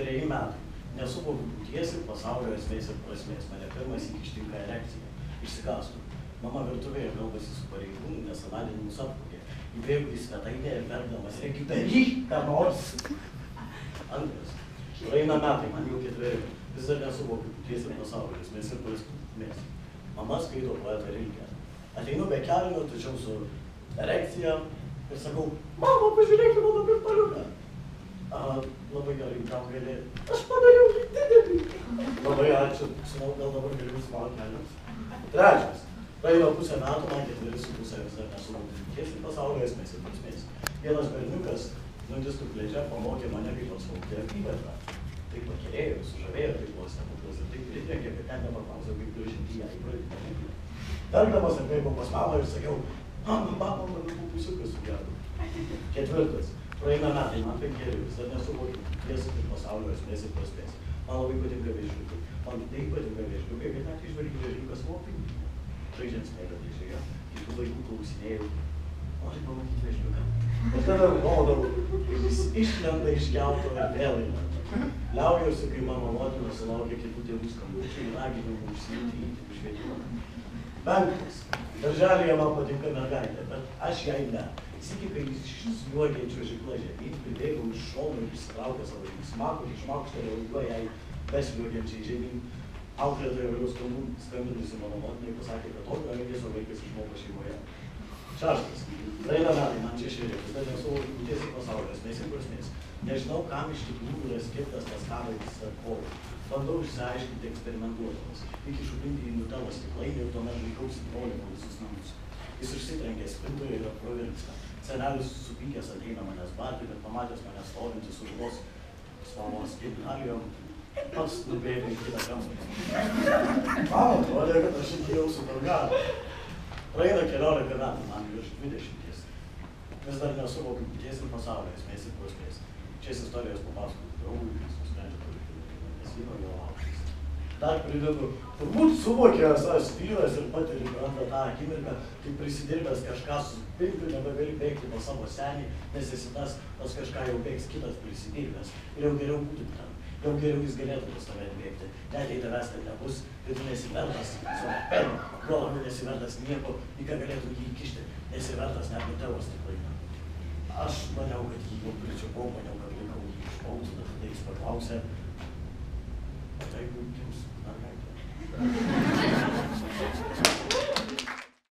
treji metai. Nesuvokiu būties ir pasaulio esmės ir prasmės. Mane pirmas ištinka erekcija. Išsikąstu. Mama virtuvėje kalbasi su pareigūnu, nes anadienį mus apkūkė. Įbėgu į svetainę ir verkdamas, reikia daryk, ką nors. Antras. Praeina metai, man jau 4. Vis dar nesuvokiu būties ir pasaulio esmės ir prasmės. Mama skaito poetą Rilkę. Ateinu be kelnių, tačiau su erekcija ir sakau, mama, pažiūrėk mano virtualiuką. Labai gerai, gal gali. Aš padariau jį didelį. Labai ačiū, žinau, gal dabar galiu nusimauti kelnes. Trečias. Praeina pusę metų, man 4,5 vis dar nesuvokiu būties ir pasaulio esmės ir prasmės. Vienas berniukas, nudistų plečia, pamokė mane, kaip atsvaukti apyvartą. Tai pakėlėjo, sužavėjo, tai buvo stebuklas ir taip pritrenkė, kad ten nepaklausiau, kaip grąžinti ją į pradinę mokyklą. Verkdamas atbėgau pas mamą ir sakiau, mama, mano pupusiukas sugedo. 4. Praeina metai, man 5, vis dar nesuvokiu būties ir pasaulio esmės ir prasmės. Man labai patinka vėžliukai. Man taip patinka vėžliukai, kad net išvargį vėžliukas vokį. Žaidžiant smėlio dėžėje, kitų vaikų klausinėjau, nori pamatyti vėžliuką. Ir tada rodau, kaip jis išlenda iš kelto ir vėl eina. Liaujuosi, kai mano motina sulaukia kitų tėvų skambučių ir raginimų užsiimti įtikių švietimą. 5. Darželėje man patinka mergaitė, bet aš jai ne. Sykį, kai jis juokiai čiuožykla žemyn, pribėgau iš šono ir išsitraukė savo smakų, išmaukštelė juo jai besliuokiančiai žemyn. Auklėtoja vėliau skambinusi mano motinai pasakė, kad tokio elgesio vaikas išmoko šeimoje. 6. Praeina metai, man 6, vis dar nesuvokiu būties ir pasaulio esmės ir prasmės. Nežinau, kam iš tikrųjų yra skirtas tas kabelis ar kojų. Bandau išsiaiškinti eksperimentuodamas. Iki šupinti į nutelos stiklainį ir tuomet laikausi brolį po visus namus. Jis užsitrenkė spintoje ir approvirksta. Senelis supykęs ateina manęs barti, bet pamatęs mane stovintį su žuvos spalvos gimnalijom, pats nubėga į kitą kambarį. Man atrodė, kad aš įgijau supergalią. Praeina 14 metų, man virš 20. Vis dar nesuvokiu būties ir pasaulio esmės ir prasmės. Šias istorijas papasakoti draugui, nes nusprendžia palikti, nes vyno jo aukštis. Dar pridedu, turbūt suvokė esas vyras ir patiri branda tą akimirką, kai prisidirbęs kažką su pintu, nebegali bėgti nuo savo senį, nes esi tas kažką jau bėgs kitas prisidirbęs. Ir jau geriau būtų ten. Jau geriau jis galėtų pas tave atbėgti. Net jei tavęs ten nebus, tai tu nesi vertas savo pelno. Juo labiau nesi vertas nieko, į ką galėtų jį įkišti. Nesi vertas net nutelos stiklainio. Aš maniau, kad jį jau pričiupau, maniau, kad laikau jį iš pautų, tada jis paklausė, o jeigu gims mergaitė.